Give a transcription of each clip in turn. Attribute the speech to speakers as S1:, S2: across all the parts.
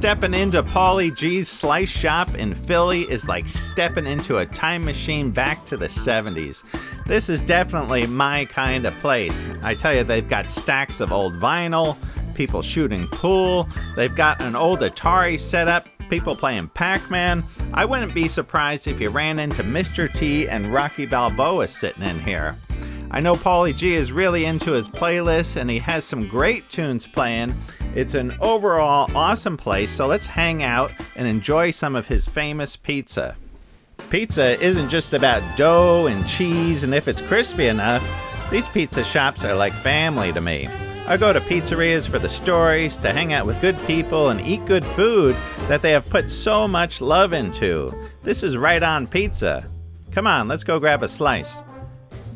S1: Stepping into Paulie Gee's Slice Shop in Philly is like stepping into a time machine back to the 70s. This is definitely my kind of place. I tell you, they've got stacks of old vinyl, people shooting pool, they've got an old Atari set up, people playing Pac-Man. I wouldn't be surprised if you ran into Mr. T and Rocky Balboa sitting in here. I know Paulie Gee is really into his playlist and he has some great tunes playing. It's an overall awesome place, so let's hang out and enjoy some of his famous pizza. Pizza isn't just about dough and cheese, and if it's crispy enough, these pizza shops are like family to me. I go to pizzerias for the stories, to hang out with good people and eat good food that they have put so much love into. This is right on pizza. Come on, let's go grab a slice.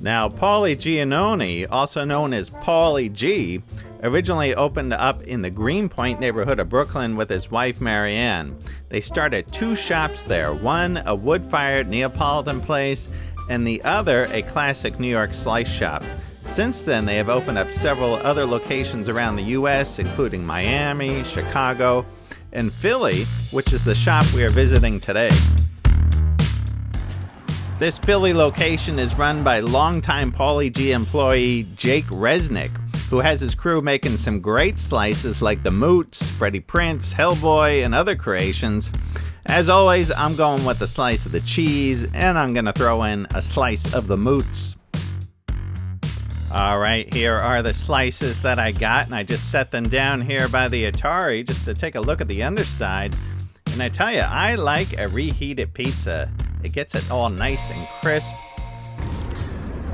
S1: Now, Paulie Giannone, also known as Paulie Gee, originally opened up in the Greenpoint neighborhood of Brooklyn with his wife Mary Anne. They started two shops there, one a wood-fired Neapolitan place, and the other a classic New York slice shop. Since then, they have opened up several other locations around the U.S., including Miami, Chicago, and Philly, which is the shop we are visiting today. This Philly location is run by longtime Paulie Gee employee Jake Resnick, who has his crew making some great slices like the Mootz, Freddie Prinze, Hellboy, and other creations. As always, I'm going with a slice of the cheese, and I'm going to throw in a slice of the Mootz. Alright, here are the slices that I got, and I just set them down here by the Atari just to take a look at the underside. And I tell you, I like a reheated pizza. It gets it all nice and crisp.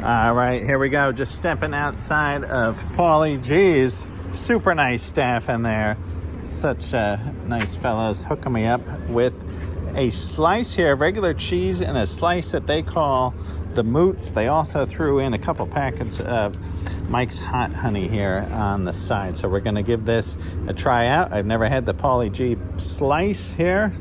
S1: Alright, here we go. Just stepping outside of Paulie Gee's. Super nice staff in there. Such nice fellows hooking me up with a slice here, regular cheese, and a slice that they call the Mootz. They also threw in a couple packets of Mike's Hot Honey here on the side. So we're going to give this a try out. I've never had the Paulie Gee slice here.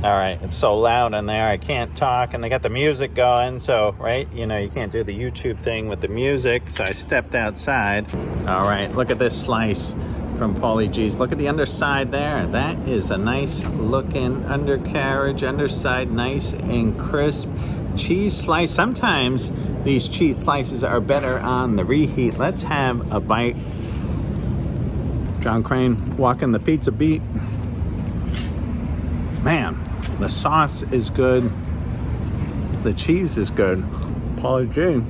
S1: All right, it's so loud in there, I can't talk, and they got the music going, so, right, you know, you can't do the YouTube thing with the music, so I stepped outside. All right, look at this slice from Paulie Gee's. Look at the underside there. That is a nice looking undercarriage, underside nice and crisp cheese slice. Sometimes these cheese slices are better on the reheat. Let's have a bite. John Crane walking the pizza beat. Man, the sauce is good. The cheese is good. Paulie Gee.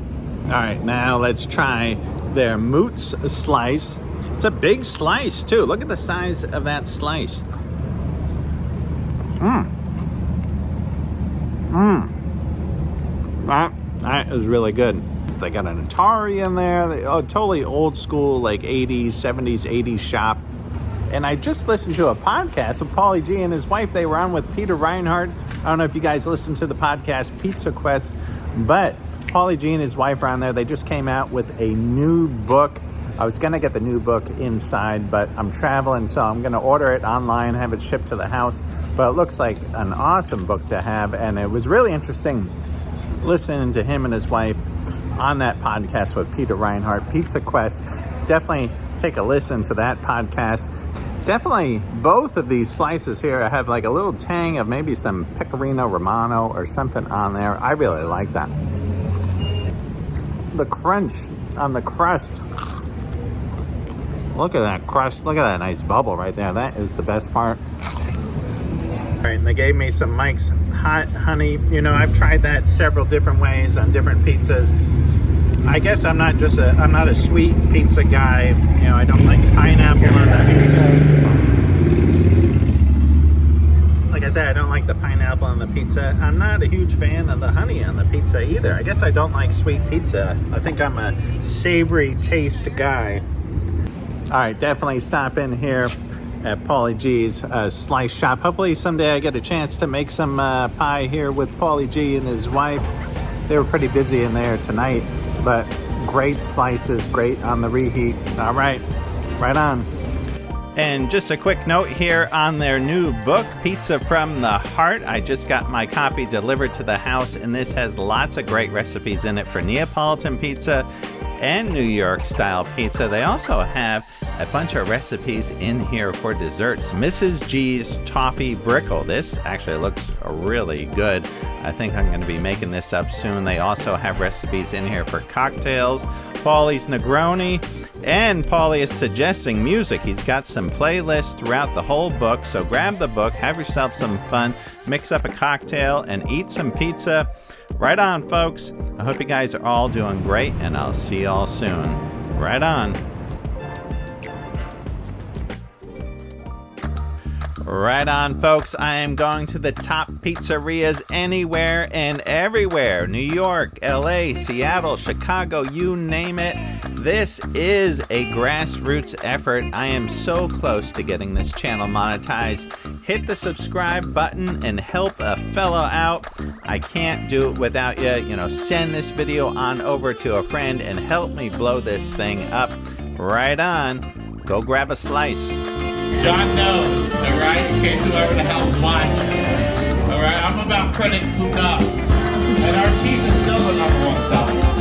S1: All right, now let's try their Mootz Slice. It's a big slice, too. Look at the size of that slice. That is really good. They got an Atari in there. Totally old school, like 80s, 70s, 80s shop. And I just listened to a podcast with Paulie Gee and his wife. They were on with Peter Reinhart. I don't know if you guys listened to the podcast Pizza Quest, but Paulie Gee and his wife are on there. They just came out with a new book. I was going to get the new book inside, but I'm traveling, so I'm going to order it online, have it shipped to the house. But it looks like an awesome book to have, and it was really interesting listening to him and his wife on that podcast with Peter Reinhart, Pizza Quest. Definitely take a listen to that podcast. Definitely both of these slices here have like a little tang of maybe some Pecorino Romano or something on there. I really like that. The crunch on the crust. Look at that crust. Look at that nice bubble right there. That is the best part. All right, and they gave me some Mike's Hot Honey. You know, I've tried that several different ways on different pizzas. I guess I'm not a sweet pizza guy. You know, I don't like pineapple on the pizza. Like I said, I don't like the pineapple on the pizza. I'm not a huge fan of the honey on the pizza either. I guess I don't like sweet pizza. I think I'm a savory taste guy. All right, definitely stop in here at Paulie Gee's Slice Shop. Hopefully someday I get a chance to make some pie here with Paulie Gee and his wife. They were pretty busy in there tonight, but great slices, great on the reheat. All right, right on. And just a quick note here on their new book, Pizza from the Heart. I just got my copy delivered to the house, and this has lots of great recipes in it for Neapolitan pizza and New York style pizza. They also have a bunch of recipes in here for desserts. Mrs. G's Toffee Brickle. This actually looks really good. I think I'm going to be making this up soon. They also have recipes in here for cocktails. Paulie's Negroni. And Paulie is suggesting music. He's got some playlists throughout the whole book. So grab the book, have yourself some fun, mix up a cocktail, and eat some pizza. Right on, folks. I hope you guys are all doing great, and I'll see you all soon. Right on. Right on, folks. I am going to the top pizzerias anywhere and everywhere. New York, LA, Seattle, Chicago, you name it. This is a grassroots effort. I am so close to getting this channel monetized. Hit the subscribe button and help a fellow out. I can't do it without you. You know, send this video on over to a friend and help me blow this thing up. Right on. Go grab a slice.
S2: John knows, alright, in case whoever the hell's watching. Alright, I'm about credit cleaned up. And our cheese is still the #1 seller.